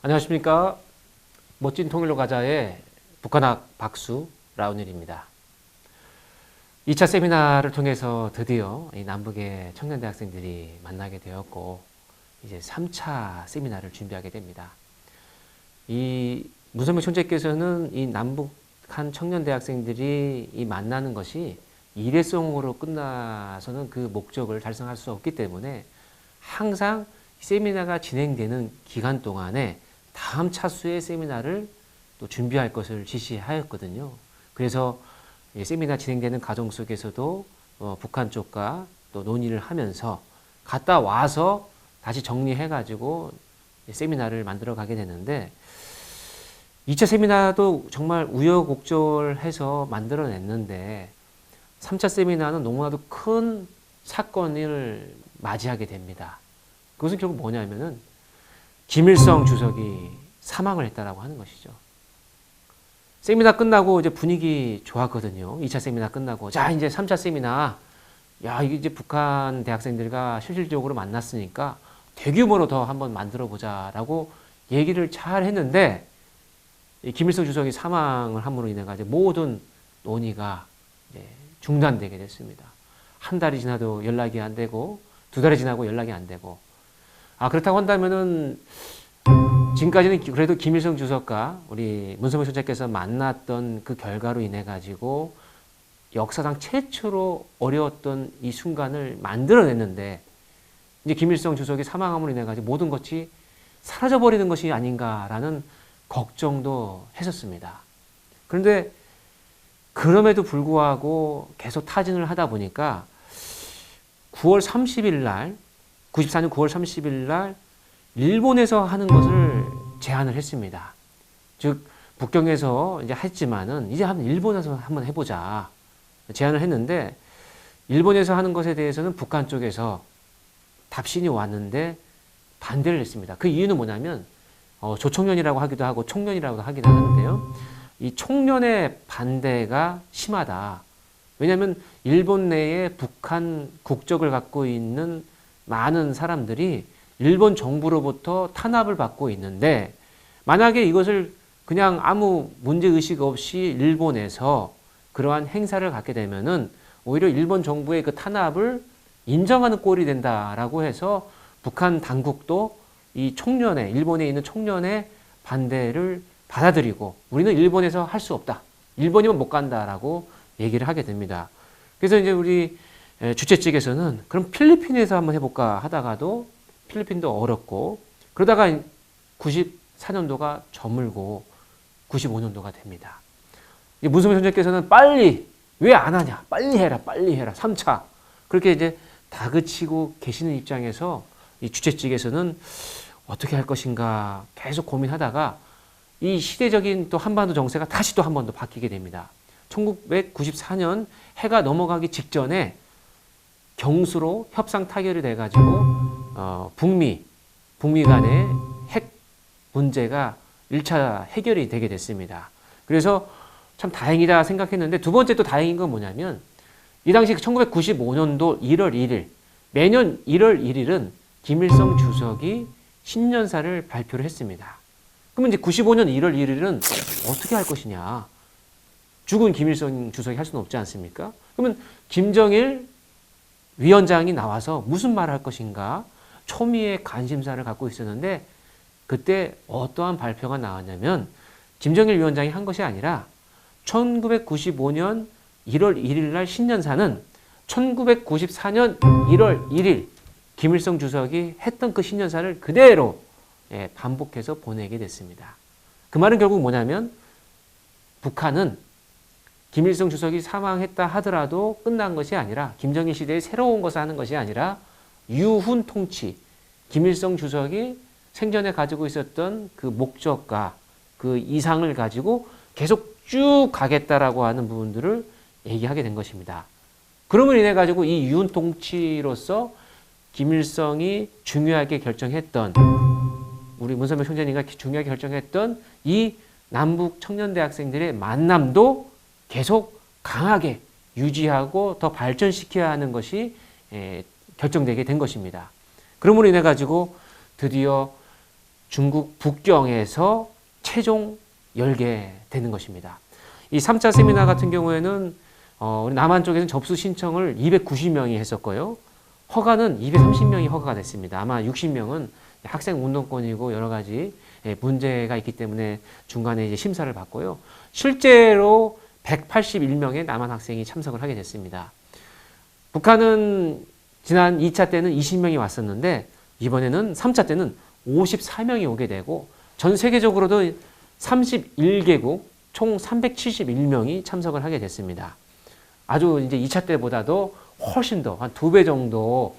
안녕하십니까. 멋진 통일로 가자의 북한학 박수 라운일입니다. 2차 세미나를 통해서 드디어 이 남북의 청년대학생들이 만나게 되었고 이제 3차 세미나를 준비하게 됩니다. 이 문선명 총재께서는 이 남북한 청년대학생들이 이 만나는 것이 일회성으로 끝나서는 그 목적을 달성할 수 없기 때문에 항상 세미나가 진행되는 기간 동안에 다음 차수의 세미나를 또 준비할 것을 지시하였거든요. 그래서 세미나 진행되는 과정 속에서도 북한 쪽과 또 논의를 하면서 갔다 와서 다시 정리해가지고 세미나를 만들어 가게 되는데 2차 세미나도 정말 우여곡절해서 만들어냈는데 3차 세미나는 너무나도 큰 사건을 맞이하게 됩니다. 그것은 결국 뭐냐면은 김일성 주석이 사망을 했다라고 하는 것이죠. 세미나 끝나고 이제 분위기 좋았거든요. 2차 세미나 끝나고 자 이제 3차 세미나 야 이게 이제 북한 대학생들과 실질적으로 만났으니까 대규모로 더 한번 만들어 보자라고 얘기를 잘 했는데 김일성 주석이 사망을 함으로 인해 가지고 모든 논의가 중단되게 됐습니다. 한 달이 지나도 연락이 안 되고 두 달이 지나고 연락이 안 되고 그렇다고 한다면은 지금까지는 그래도 김일성 주석과 우리 문선명 총재께서 만났던 그 결과로 인해 가지고 역사상 최초로 어려웠던 이 순간을 만들어냈는데 이제 김일성 주석이 사망함으로 인해 가지고 모든 것이 사라져 버리는 것이 아닌가라는 걱정도 했었습니다. 그런데 그럼에도 불구하고 계속 타진을 하다 보니까 9월 30일 날 94년 9월 30일 날 일본에서 하는 것을 제안을 했습니다. 즉 북경에서 이제 했지만은 이제 한번 일본에서 한번 해보자 제안을 했는데 일본에서 하는 것에 대해서는 북한 쪽에서 답신이 왔는데 반대를 했습니다. 그 이유는 뭐냐면 조총련이라고 하기도 하고 총련이라고 하기도 하는데요. 이 총련의 반대가 심하다. 왜냐하면 일본 내에 북한 국적을 갖고 있는 많은 사람들이 일본 정부로부터 탄압을 받고 있는데 만약에 이것을 그냥 아무 문제의식 없이 일본에서 그러한 행사를 갖게 되면은 오히려 일본 정부의 그 탄압을 인정하는 꼴이 된다라고 해서 북한 당국도 이 총련의 일본에 있는 총련의 반대를 받아들이고 우리는 일본에서 할 수 없다. 일본이면 못 간다라고 얘기를 하게 됩니다. 그래서 이제 우리 주최 측에서는 그럼 필리핀에서 한번 해볼까 하다가도 필리핀도 어렵고 그러다가 94년도가 저물고 95년도가 됩니다. 문선명 총재께서는 빨리 왜 안 하냐 빨리 해라 3차 그렇게 이제 다그치고 계시는 입장에서 이 주최 측에서는 어떻게 할 것인가 계속 고민하다가 이 시대적인 또 한반도 정세가 다시 또 한 번 더 바뀌게 됩니다. 1994년 해가 넘어가기 직전에 경수로 협상 타결이 돼가지고 북미 간의 핵 문제가 1차 해결이 되게 됐습니다. 그래서 참 다행이다 생각했는데 두 번째 또 다행인 건 뭐냐면 이 당시 1995년도 1월 1일 매년 1월 1일은 김일성 주석이 신년사를 발표를 했습니다. 그러면 이제 95년 1월 1일은 어떻게 할 것이냐. 죽은 김일성 주석이 할 수는 없지 않습니까? 그러면 김정일 위원장이 나와서 무슨 말을 할 것인가 초미의 관심사를 갖고 있었는데 그때 어떠한 발표가 나왔냐면 김정일 위원장이 한 것이 아니라 1995년 1월 1일 날 신년사는 1994년 1월 1일 김일성 주석이 했던 그 신년사를 그대로 반복해서 보내게 됐습니다. 그 말은 결국 뭐냐면 북한은 김일성 주석이 사망했다 하더라도 끝난 것이 아니라 김정일 시대에 새로운 것을 하는 것이 아니라 유훈 통치, 김일성 주석이 생전에 가지고 있었던 그 목적과 그 이상을 가지고 계속 쭉 가겠다라고 하는 부분들을 얘기하게 된 것입니다. 그럼으로 인해 가지고 이 유훈 통치로서 김일성이 중요하게 결정했던 우리 문선명 총재님과 중요하게 결정했던 이 남북 청년대학생들의 만남도 계속 강하게 유지하고 더 발전시켜야 하는 것이 결정되게 된 것입니다. 그러므로 인해 가지고 드디어 중국 북경에서 최종 열게 되는 것입니다. 이 3차 세미나 같은 경우에는 우리 남한 쪽에서는 접수 신청을 290명이 했었고요. 허가는 230명이 허가가 됐습니다. 아마 60명은 학생 운동권이고 여러 가지 문제가 있기 때문에 중간에 이제 심사를 받고요. 실제로 181명의 남한 학생이 참석을 하게 됐습니다. 북한은 지난 2차 때는 20명이 왔었는데 이번에는 3차 때는 54명이 오게 되고 전 세계적으로도 31개국 총 371명이 참석을 하게 됐습니다. 아주 이제 2차 때보다도 훨씬 더 한 2배 정도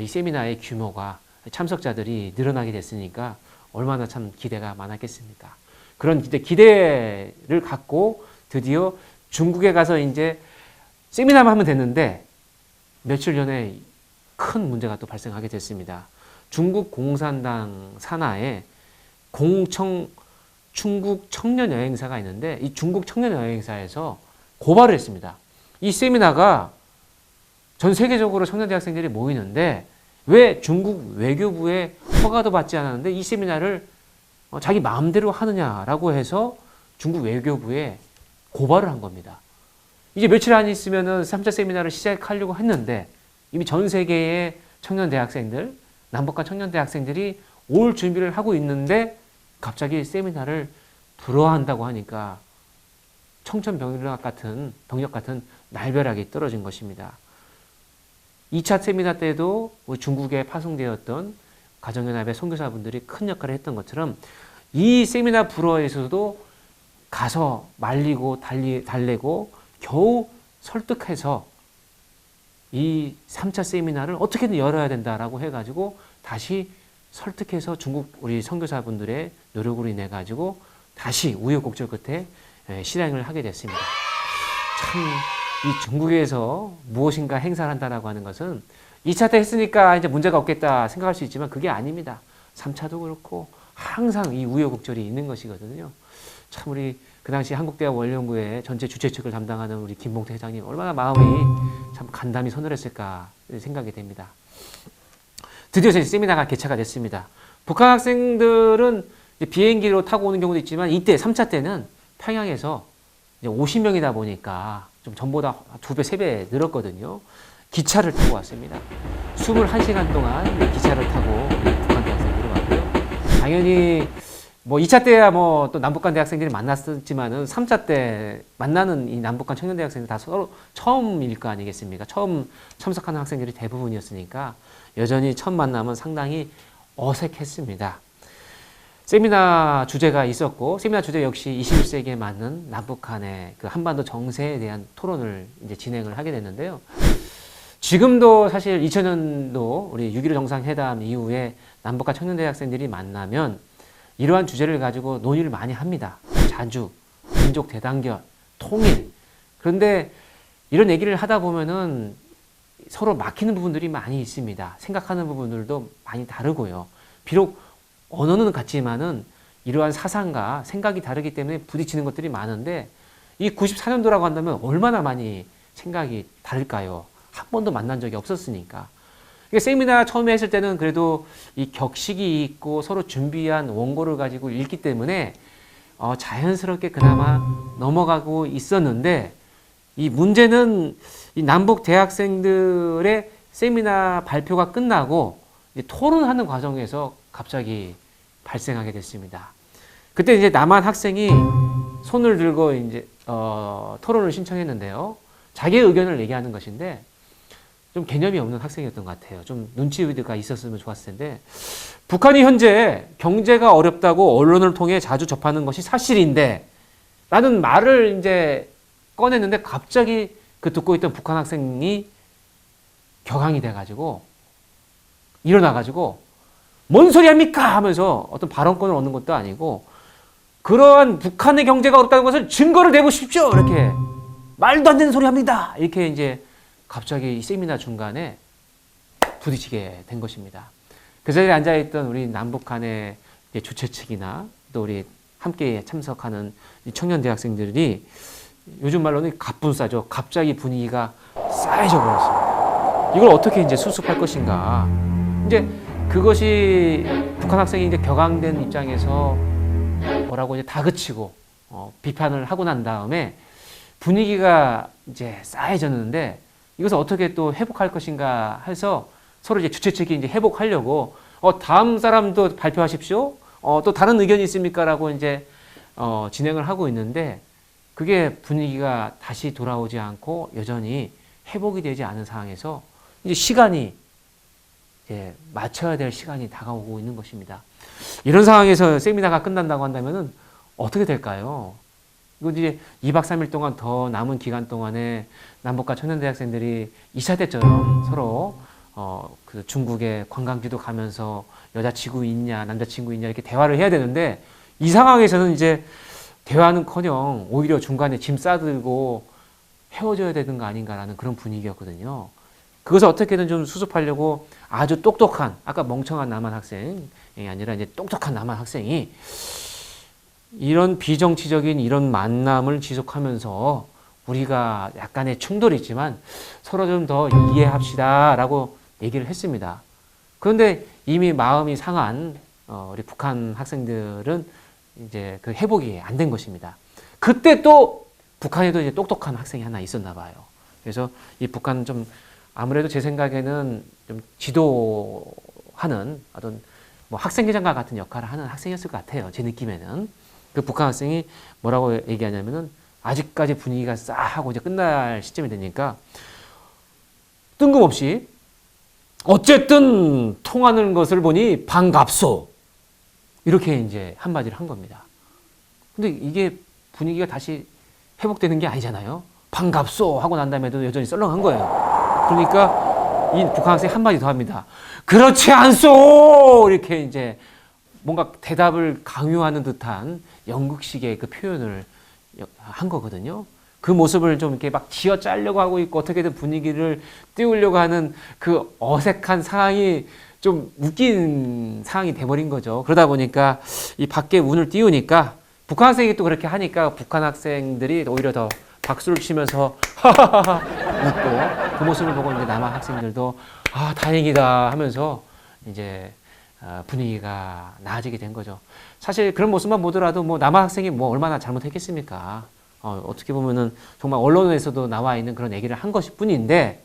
이 세미나의 규모가 참석자들이 늘어나게 됐으니까 얼마나 참 기대가 많았겠습니까? 그런 기대를 갖고 드디어 중국에 가서 이제 세미나만 하면 됐는데 며칠 전에 큰 문제가 또 발생하게 됐습니다. 중국 공산당 산하에 중국 청년 여행사가 있는데 이 중국 청년 여행사에서 고발을 했습니다. 이 세미나가 전 세계적으로 청년 대학생들이 모이는데 왜 중국 외교부의 허가도 받지 않았는데 이 세미나를 자기 마음대로 하느냐라고 해서 중국 외교부에 고발을 한 겁니다. 이제 며칠 안 있으면은 3차 세미나를 시작하려고 했는데 이미 전 세계의 청년 대학생들, 남북한 청년 대학생들이 올 준비를 하고 있는데 갑자기 세미나를 불허한다고 하니까 청천벽력 같은 날벼락이 떨어진 것입니다. 2차 세미나 때도 중국에 파송되었던 가정연합의 선교사분들이 큰 역할을 했던 것처럼 이 세미나 불허에서도 가서 말리고 달래고 겨우 설득해서 이 3차 세미나를 어떻게든 열어야 된다라고 해가지고 다시 설득해서 중국 우리 선교사분들의 노력으로 인해 가지고 다시 우여곡절 끝에 실행을 하게 됐습니다. 참 이 중국에서 무엇인가 행사를 한다라고 하는 것은 2차 때 했으니까 이제 문제가 없겠다 생각할 수 있지만 그게 아닙니다. 3차도 그렇고 항상 이 우여곡절이 있는 것이거든요. 참 우리 그 당시 한국대학 원령부의 전체 주최 측을 담당하는 우리 김봉태 회장님 얼마나 마음이 참 간담이 서늘했을까 생각이 됩니다. 드디어 세미나가 개최가 됐습니다. 북한 학생들은 비행기로 타고 오는 경우도 있지만 이때 3차 때는 평양에서 이제 50명이다 보니까 좀 전보다 2배, 3배 늘었거든요. 기차를 타고 왔습니다. 21시간 동안 기차를 타고 북한 대학생들이 왔고요. 당연히 뭐 2차 때야 뭐 또 남북한 대학생들이 만났었지만은 3차 때 만나는 이 남북한 청년 대학생들 다 서로 처음일 거 아니겠습니까? 처음 참석하는 학생들이 대부분이었으니까 여전히 첫 만남은 상당히 어색했습니다. 세미나 주제가 있었고 세미나 주제 역시 21세기에 맞는 남북한의 그 한반도 정세에 대한 토론을 이제 진행을 하게 됐는데요. 지금도 사실 2000년도 우리 6.15 정상회담 이후에 남북한 청년 대학생들이 만나면 이러한 주제를 가지고 논의를 많이 합니다. 자주, 민족 대단결, 통일. 그런데 이런 얘기를 하다 보면은 서로 막히는 부분들이 많이 있습니다. 생각하는 부분들도 많이 다르고요. 비록 언어는 같지만은 이러한 사상과 생각이 다르기 때문에 부딪히는 것들이 많은데 이 94년도라고 한다면 얼마나 많이 생각이 다를까요? 한 번도 만난 적이 없었으니까. 세미나 처음에 했을 때는 그래도 이 격식이 있고 서로 준비한 원고를 가지고 읽기 때문에 자연스럽게 그나마 넘어가고 있었는데 이 문제는 이 남북 대학생들의 세미나 발표가 끝나고 이제 토론하는 과정에서 갑자기 발생하게 됐습니다. 그때 이제 남한 학생이 손을 들고 이제 토론을 신청했는데요. 자기의 의견을 얘기하는 것인데 좀 개념이 없는 학생이었던 것 같아요. 좀 눈치가 있었으면 좋았을 텐데 북한이 현재 경제가 어렵다고 언론을 통해 자주 접하는 것이 사실인데 라는 말을 이제 꺼냈는데 갑자기 그 듣고 있던 북한 학생이 격앙이 돼가지고 일어나가지고 뭔 소리 합니까? 하면서 어떤 발언권을 얻는 것도 아니고 그러한 북한의 경제가 어렵다는 것을 증거를 내보십시오. 이렇게 말도 안 되는 소리 합니다. 이렇게 이제 갑자기 이 세미나 중간에 부딪히게 된 것입니다. 그 자리에 앉아있던 우리 남북한의 주최 측이나 또 우리 함께 참석하는 청년 대학생들이 요즘 말로는 갑분싸죠. 갑자기 분위기가 싸해져 버렸습니다. 이걸 어떻게 이제 수습할 것인가. 이제 그것이 북한 북한 학생이 이제 격앙된 입장에서 뭐라고 이제 다그치고 비판을 하고 난 다음에 분위기가 이제 싸해졌는데 이것을 어떻게 또 회복할 것인가 해서 서로 이제 주최 측이 이제 회복하려고 다음 사람도 발표하십시오. 또 다른 의견이 있습니까라고 이제 진행을 하고 있는데 그게 분위기가 다시 돌아오지 않고 여전히 회복이 되지 않은 상황에서 이제 시간이 이제 맞춰야 될 시간이 다가오고 있는 것입니다. 이런 상황에서 세미나가 끝난다고 한다면은 어떻게 될까요? 이거 이제 2박 3일 동안 더 남은 기간 동안에 남북과 청년대학생들이 2차 때처럼 서로 그 중국의 관광지도 가면서 여자친구 있냐 남자친구 있냐 이렇게 대화를 해야 되는데 이 상황에서는 이제 대화는커녕 오히려 중간에 짐 싸들고 헤어져야 되는 거 아닌가라는 그런 분위기였거든요. 그것을 어떻게든 좀 수습하려고 아주 똑똑한 아까 멍청한 남한 학생이 아니라 이제 똑똑한 남한 학생이 이런 비정치적인 이런 만남을 지속하면서 우리가 약간의 충돌이 있지만 서로 좀 더 이해합시다라고 얘기를 했습니다. 그런데 이미 마음이 상한 우리 북한 학생들은 이제 그 회복이 안 된 것입니다. 그때 또 북한에도 이제 똑똑한 학생이 하나 있었나 봐요. 그래서 이 북한 좀 아무래도 제 생각에는 좀 지도하는 어떤 뭐 학생회장과 같은 역할을 하는 학생이었을 것 같아요. 제 느낌에는. 그 북한 학생이 뭐라고 얘기하냐면은 아직까지 분위기가 싸하고 이제 끝날 시점이 되니까 뜬금없이 어쨌든 통하는 것을 보니 반갑소. 이렇게 이제 한마디를 한 겁니다. 근데 이게 분위기가 다시 회복되는 게 아니잖아요. 반갑소 하고 난 다음에도 여전히 썰렁한 거예요. 그러니까 이 북한 학생이 한마디 더 합니다. 그렇지 않소! 이렇게 이제 뭔가 대답을 강요하는 듯한 연극식의 그 표현을 한 거거든요. 그 모습을 좀 이렇게 막 쥐어 짜려고 하고 있고 어떻게든 분위기를 띄우려고 하는 그 어색한 상황이 좀 웃긴 상황이 돼버린 거죠. 그러다 보니까 이 밖에 운을 띄우니까 북한 학생이 또 그렇게 하니까 북한 학생들이 오히려 더 박수를 치면서 하하하하 웃고 그 모습을 보고 이제 남한 학생들도 아 다행이다 하면서 이제 분위기가 나아지게 된 거죠. 사실 그런 모습만 보더라도 뭐 남한 학생이 뭐 얼마나 잘못했겠습니까? 어떻게 보면은 정말 언론에서도 나와 있는 그런 얘기를 한 것일 뿐인데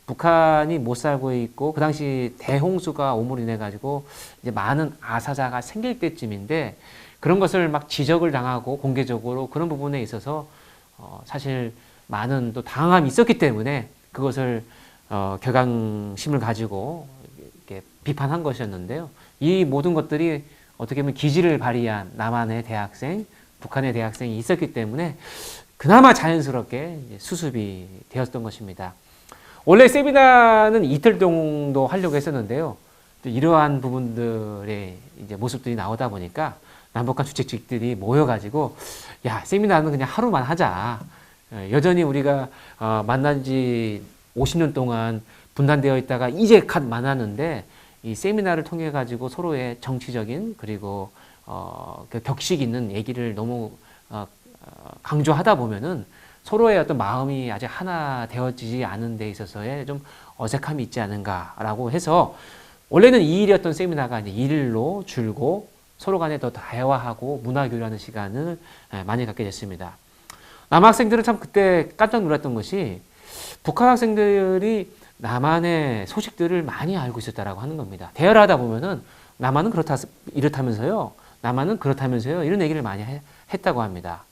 북한이 못 살고 있고 그 당시 대홍수가 오므로 인해 가지고 이제 많은 아사자가 생길 때쯤인데 그런 것을 막 지적을 당하고 공개적으로 그런 부분에 있어서 사실 많은 또 당함이 있었기 때문에 그것을 격앙심을 가지고 이렇게 비판한 것이었는데요. 이 모든 것들이 어떻게 보면 기지를 발휘한 남한의 대학생, 북한의 대학생이 있었기 때문에 그나마 자연스럽게 수습이 되었던 것입니다. 원래 세미나는 이틀 정도 하려고 했었는데요. 이러한 부분들의 이제 모습들이 나오다 보니까 남북한 주최측들이 모여가지고 야 세미나는 그냥 하루만 하자. 여전히 우리가 만난 지 50년 동안 분단되어 있다가 이제 갓 만나는데 이 세미나를 통해 가지고 서로의 정치적인 그리고 그 격식 있는 얘기를 너무 강조하다 보면은 서로의 어떤 마음이 아직 하나 되어지지 않은 데 있어서의 좀 어색함이 있지 않은가라고 해서 원래는 2일이었던 세미나가 이제 1일로 줄고 서로 간에 더 대화하고 문화 교류하는 시간을 많이 갖게 됐습니다. 남학생들은 참 그때 깜짝 놀랐던 것이 북한 학생들이 남한의 소식들을 많이 알고 있었다라고 하는 겁니다. 대화를 하다 보면은 남한은 이렇다면서요. 남한은 그렇다면서요. 이런 얘기를 많이 했다고 합니다.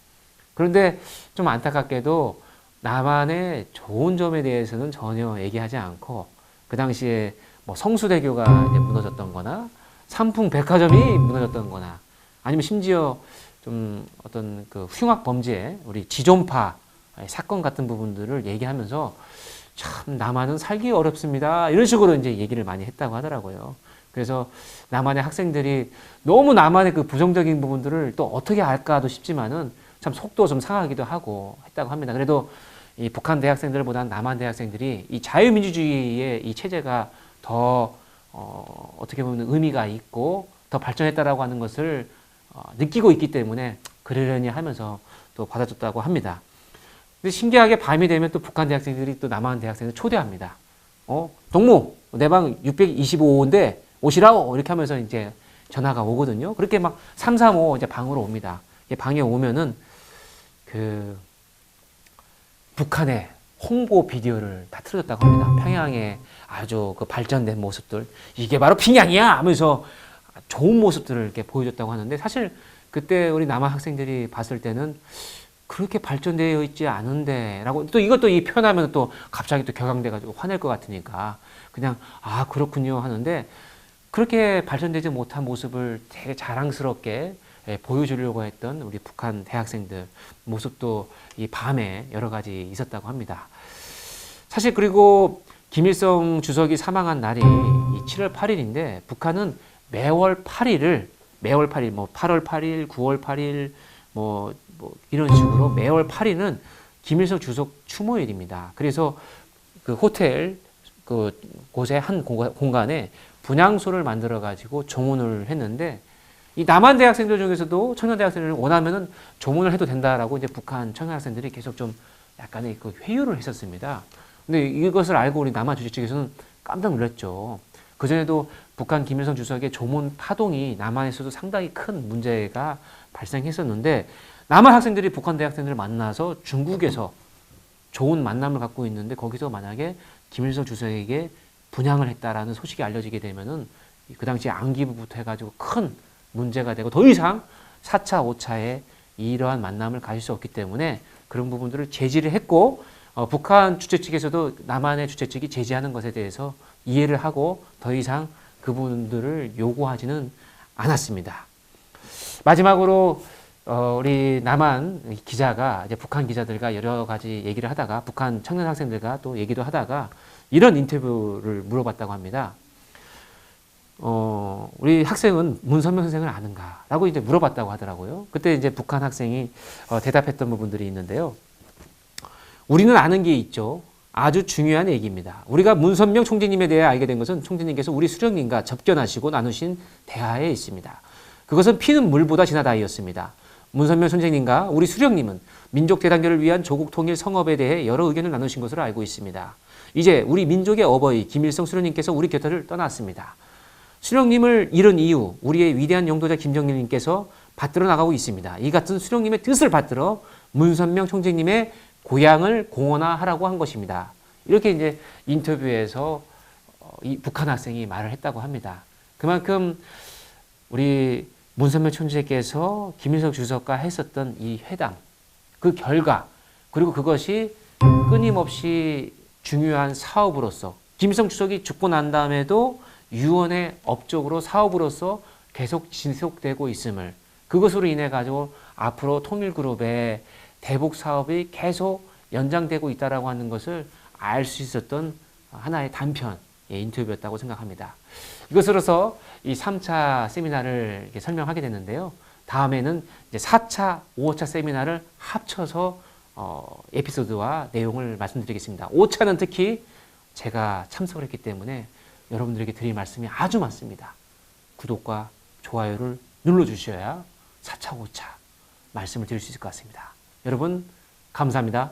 그런데 좀 안타깝게도 남한의 좋은 점에 대해서는 전혀 얘기하지 않고 그 당시에 뭐 성수대교가 이제 무너졌던 거나 삼풍 백화점이 무너졌던 거나 아니면 심지어 좀 어떤 그 흉악 범죄 우리 지존파 사건 같은 부분들을 얘기하면서 참 남한은 살기 어렵습니다. 이런 식으로 이제 얘기를 많이 했다고 하더라고요. 그래서 남한의 학생들이 너무 남한의 그 부정적인 부분들을 또 어떻게 알까도 싶지만은 참 속도 좀 상하기도 하고 했다고 합니다. 그래도 이 북한 대학생들보다는 남한 대학생들이 이 자유민주주의의 이 체제가 더 어떻게 보면 의미가 있고 더 발전했다라고 하는 것을 느끼고 있기 때문에 그러려니 하면서 또 받아줬다고 합니다. 근데 신기하게 밤이 되면 또 북한 대학생들이 또 남한 대학생을 초대합니다. 동무 내 방 625호인데 오시라오 이렇게 하면서 이제 전화가 오거든요. 그렇게 막 3, 4, 5 이제 방으로 옵니다. 방에 오면은 그 북한의 홍보 비디오를 다 틀어줬다고 합니다. 평양의 아주 그 발전된 모습들, 이게 바로 평양이야 하면서 좋은 모습들을 이렇게 보여줬다고 하는데, 사실 그때 우리 남한 학생들이 봤을 때는 그렇게 발전되어 있지 않은데 라고, 또 이것도 이 표현하면 또 갑자기 또 격앙돼 가지고 화낼 것 같으니까 그냥 아 그렇군요 하는데, 그렇게 발전되지 못한 모습을 되게 자랑스럽게 보여주려고 했던 우리 북한 대학생들 모습도 이 밤에 여러 가지 있었다고 합니다. 사실 그리고 김일성 주석이 사망한 날이 이 7월 8일인데 북한은 매월 8일을 매월 8일 뭐 8월 8일, 9월 8일 뭐 이런 식으로 매월 8일은 김일성 주석 추모일입니다. 그래서 그 호텔 그 곳의 한 공간에 분향소를 만들어 가지고 조문을 했는데, 이 남한 대학생들 중에서도 청년 대학생들을 원하면은 조문을 해도 된다라고 이제 북한 청년 학생들이 계속 좀 약간의 그 회유를 했었습니다. 근데 이것을 알고 우리 남한 주재 측에서는 깜짝 놀랐죠. 그전에도 북한 김일성 주석의 조문 파동이 남한에서도 상당히 큰 문제가 발생했었는데, 남한 학생들이 북한 대학생들을 만나서 중국에서 좋은 만남을 갖고 있는데 거기서 만약에 김일성 주석에게 분향을 했다라는 소식이 알려지게 되면은 그 당시에 안기부부터 해가지고 큰 문제가 되고 더 이상 4차, 5차에 이러한 만남을 가질 수 없기 때문에 그런 부분들을 제지를 했고, 북한 주최 측에서도 남한의 주최 측이 제지하는 것에 대해서 이해를 하고 더 이상 그 부분들을 요구하지는 않았습니다. 마지막으로 우리 남한 기자가 이제 북한 기자들과 여러 가지 얘기를 하다가 북한 청년 학생들과 또 얘기도 하다가 이런 인터뷰를 물어봤다고 합니다. 우리 학생은 문선명 선생을 아는가? 라고 이제 물어봤다고 하더라고요. 그때 이제 북한 학생이 대답했던 부분들이 있는데요. 우리는 아는 게 있죠. 아주 중요한 얘기입니다. 우리가 문선명 총재님에 대해 알게 된 것은 총재님께서 우리 수령님과 접견하시고 나누신 대화에 있습니다. 그것은 피는 물보다 진한 아이였습니다. 문선명 총재님과 우리 수령님은 민족 대단결을 위한 조국 통일 성업에 대해 여러 의견을 나누신 것으로 알고 있습니다. 이제 우리 민족의 어버이 김일성 수령님께서 우리 곁을 떠났습니다. 수령님을 잃은 이후 우리의 위대한 영도자 김정일님께서 받들어 나가고 있습니다. 이 같은 수령님의 뜻을 받들어 문선명 총재님의 고향을 공헌하라고 한 것입니다. 이렇게 이제 인터뷰에서 이 북한 학생이 말을 했다고 합니다. 그만큼 우리 문선명 총재께서 김일성 주석과 했었던 이 회담, 그 결과, 그리고 그것이 끊임없이 중요한 사업으로서 김일성 주석이 죽고 난 다음에도 유언의 업적으로 사업으로서 계속 지속되고 있음을, 그것으로 인해 가지고 앞으로 통일그룹의 대북 사업이 계속 연장되고 있다라고 하는 것을 알 수 있었던 하나의 단편 인터뷰였다고 생각합니다. 이것으로서 이 3차 세미나를 이렇게 설명하게 됐는데요. 다음에는 이제 4차, 5차 세미나를 합쳐서 에피소드와 내용을 말씀드리겠습니다. 5차는 특히 제가 참석을 했기 때문에 여러분들에게 드릴 말씀이 아주 많습니다. 구독과 좋아요를 눌러주셔야 4차, 5차 말씀을 드릴 수 있을 것 같습니다. 여러분 감사합니다.